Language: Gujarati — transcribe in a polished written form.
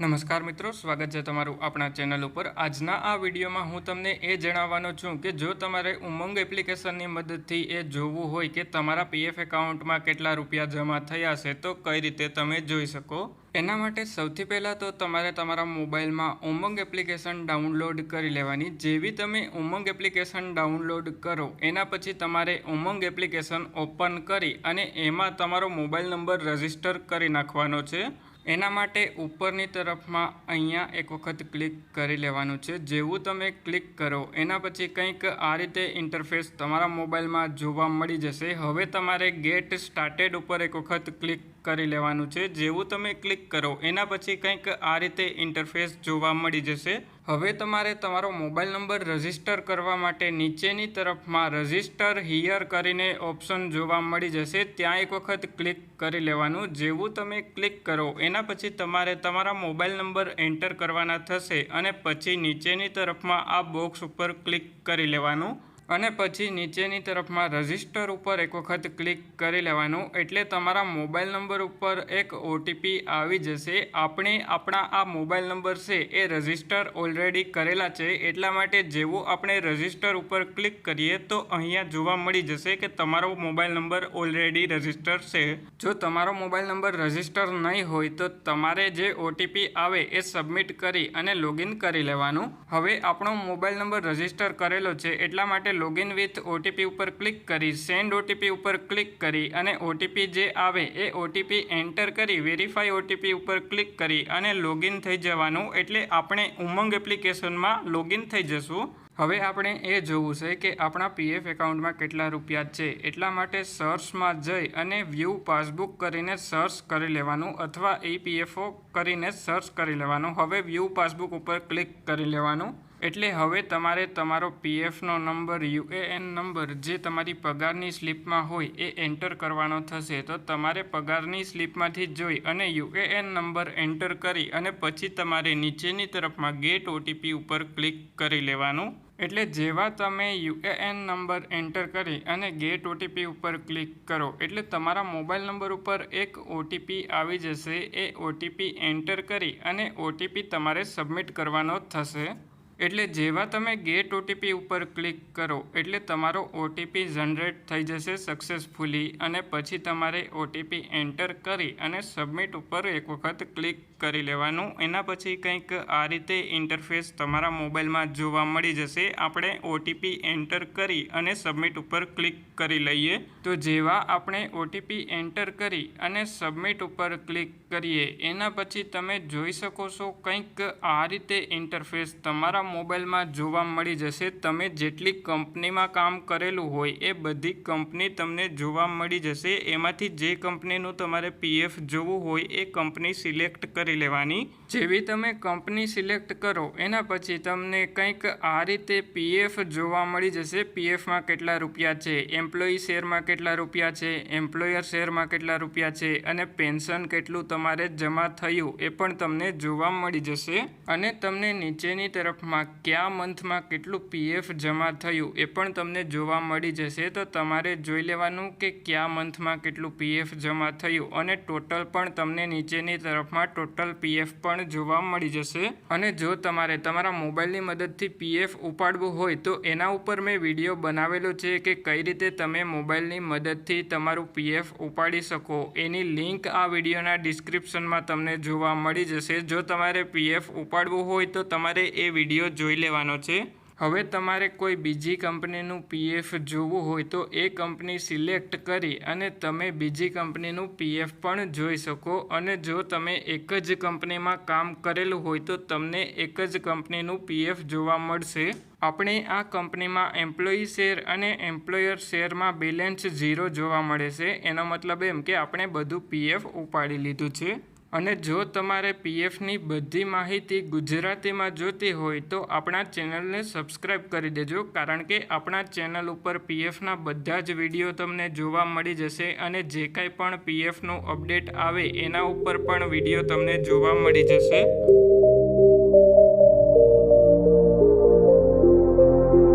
નમસ્કાર મિત્રો, સ્વાગત છે તમારું આપણા ચેનલ ઉપર। આજના આ વિડીયોમાં હું તમને એ જણાવવાનો છું કે જો તમારે ઉમંગ એપ્લિકેશનની મદદથી એ જોવું હોય કે તમારા પીએફ એકાઉન્ટમાં કેટલા રૂપિયા જમા થયા છે તો કઈ રીતે તમે જોઈ શકો। એના માટે સૌથી પહેલાં તો તમારે તમારા મોબાઈલમાં ઉમંગ એપ્લિકેશન ડાઉનલોડ કરી લેવાની। જેવી તમે ઉમંગ એપ્લિકેશન ડાઉનલોડ કરો એના પછી તમારે ઉમંગ એપ્લિકેશન ઓપન કરી અને એમાં તમારો મોબાઈલ નંબર રજીસ્ટર કરી નાખવાનો છે। એના માટે ઉપરની તરફમાં અહીંયા એક વખત ક્લિક કરી લેવાનું છે। જેવું તમે ક્લિક કરો એના પછી કંઈક આ રીતે ઇન્ટરફેસ તમારા મોબાઈલમાં જોવા મળી જશે। હવે તમારે ગેટ સ્ટાર્ટેડ ઉપર એક વખત ક્લિક કરી લેવાનું છે। જેવું તમે ક્લિક કરો એના પછી કંઈક આ રીતે ઇન્ટરફેસ જોવા મળી જશે। હવે તમારે તમારો મોબાઈલ નંબર રજીસ્ટર કરવા માટે નીચેની તરફમાં રજીસ્ટર હિયર કરીને ઓપ્શન જોવા મળી જશે। ત્યાં એક વખત ક્લિક કરી લેવાનું। જેવું તમે ક્લિક કરો એના પછી તમારે તમારા મોબાઈલ નંબર એન્ટર કરવાના થશે અને પછી નીચેની તરફમાં આ બોક્સ ઉપર ક્લિક કરી લેવાનું અને પછી નીચેની તરફમાં રજીસ્ટર ઉપર એક વખત ક્લિક કરી લેવાનું। એટલે તમારા મોબાઈલ નંબર ઉપર એક ઓટીપી આવી જશે। આપણે આપણા આ મોબાઈલ નંબર છે એ રજીસ્ટર ઓલરેડી કરેલા છે, એટલા માટે જેવું આપણે રજીસ્ટર ઉપર ક્લિક કરીએ તો અહીંયા જોવા મળી જશે કે તમારો મોબાઈલ નંબર ઓલરેડી રજીસ્ટર છે। જો તમારો મોબાઈલ નંબર રજીસ્ટર નહીં હોય તો તમારે જે ઓટીપી આવે એ સબમિટ કરી અને લોગિન કરી લેવાનું। હવે આપણો મોબાઈલ નંબર રજીસ્ટર કરેલો છે એટલા માટે લોગિન વિથ ઓટીપી ઉપર ક્લિક કરી સેન્ડ ઓટીપી ઉપર ક્લિક કરી અને ઓટીપી જે આવે એ ઓટીપી એન્ટર કરી વેરીફાઈ ઓટીપી ઉપર ક્લિક કરી અને લોગિન થઈ જવાનું। એટલે આપણે ઉમંગ એપ્લિકેશનમાં લોગિન થઈ જશું। હવે આપણે એ જોવું છે કે આપણા પીએફ એકાઉન્ટમાં કેટલા રૂપિયા છે, એટલા માટે સર્ચમાં જઈ અને વ્યૂ પાસબુક કરીને સર્ચ કરી લેવાનું અથવા ઈપીએફઓ કરીને સર્ચ કરી લેવાનું। હવે વ્યૂ પાસબુક ઉપર ક્લિક કરી લેવાનું। એટલે હવે તમારે તમારો પીએફનો નંબર યુએએન નંબર જે તમારી પગારની સ્લીપમાં હોય એ એન્ટર કરવાનો થશે। તો તમારે પગારની સ્લીપમાંથી જોઈ અને યુએએન નંબર એન્ટર કરી અને પછી તમારે નીચેની તરફમાં ગેટ ઓટીપી ઉપર ક્લિક કરી લેવાનું। એટલે જેવા તમે યુએએન નંબર એન્ટર કરી અને ગેટ ઓટીપી ઉપર ક્લિક કરો એટલે તમારા મોબાઈલ નંબર ઉપર એક ઓટીપી આવી જશે। એ ઓટીપી એન્ટર કરી અને ઓટીપી તમારે સબમિટ કરવાનો થશે। એટલે જેવા તમે ગેટ ઓટીપી ઉપર ક્લિક કરો એટલે તમારો ઓટીપી જનરેટ થઈ જશે સક્સેસફુલી અને પછી તમારે ઓટીપી એન્ટર કરી અને સબમિટ ઉપર એક વખત ક્લિક કરી લેવાનું। એના પછી કંઈક આ રીતે ઇન્ટરફેસ તમારા મોબાઈલમાં જોવા મળી જશે। આપણે ઓટીપી એન્ટર કરી અને સબમિટ ઉપર ક્લિક કરી લઈએ તો જેવા આપણે ઓટીપી એન્ટર કરી અને સબમિટ ઉપર ક્લિક કરીએ એના પછી તમે જોઈ શકો છો કંઈક આ રીતે ઇન્ટરફેસ તમારા મોબાઈલમાં જોવા મળી જશે। તમે જેટલી કંપનીમાં કામ કરેલું હોય એ બધી કંપની તમને જોવા મળી જશે। એમાંથી જે કંપનીનું તમારે પીએફ જોવું હોય એ કંપની સિલેક્ટ કરી લેવાની। જેવી તમે કંપની સિલેક્ટ કરો એના પછી તમને કંઈક આ રીતે પીએફ જોવા મળી જશે। પીએફમાં કેટલા રૂપિયા છે, એમ્પ્લોયી શેરમાં કેટલા રૂપિયા છે, એમ્પ્લોયર શેરમાં કેટલા રૂપિયા છે અને પેન્શન કેટલું તમારે જમા થયું એ પણ તમને જોવા મળી જશે। અને તમને નીચેની તરફમાં કયા મંથમાં કેટલું પીએફ જમા થયું એ પણ તમને જોવા મળી જશે। તો તમારે જોઈ લેવાનું કે કયા મંથમાં કેટલું પીએફ જમા થયું અને ટોટલ પણ તમને નીચેની તરફમાં ટોટલ પીએફ પણ જોવા મળી જશે। અને જો તમારે તમારા મોબાઈલની મદદથી પીએફ ઉપાડવું હોય તો એના ઉપર મેં વિડીયો બનાવેલો છે કે કઈ રીતે તમે મોબાઈલની મદદથી તમારું પીએફ ઉપાડી શકો। એની લિંક આ વિડીયોના ડિસ્ક્રિપ્શનમાં તમને જોવા મળી જશે। જો તમારે પીએફ ઉપાડવું હોય તો તમારે એ વિડીયો જોઈ લેવાનો છે। હવે તમારે કોઈ બીજી કંપનીનું પીએફ જોવું હોય તો એ કંપની સિલેક્ટ કરી અને તમે બીજી કંપનીનું પીએફ પણ જોઈ શકો। અને જો તમે એક જ કંપનીમાં કામ કરેલું હોય તો તમને એક જ કંપનીનું પીએફ જોવા મળશે। આપણે આ કંપનીમાં એમ્પ્લોયી શેર અને એમ્પ્લોયર શેરમાં બેલેન્સ 0 જોવા મળે છે। એનો મતલબ એમ કે આપણે બધું પીએફ ઉપાડી લીધું છે। અને જો તમારે પીએફની બધી માહિતી ગુજરાતીમાં જોતી હોય તો આપણા ચેનલને સબસ્ક્રાઈબ કરી દેજો, કારણ કે આપણા ચેનલ ઉપર પીએફના બધા જ વિડીયો તમને જોવા મળી જશે અને જે કાંઈ પણ પીએફનું અપડેટ આવે એના ઉપર પણ વિડીયો તમને જોવા મળી જશે।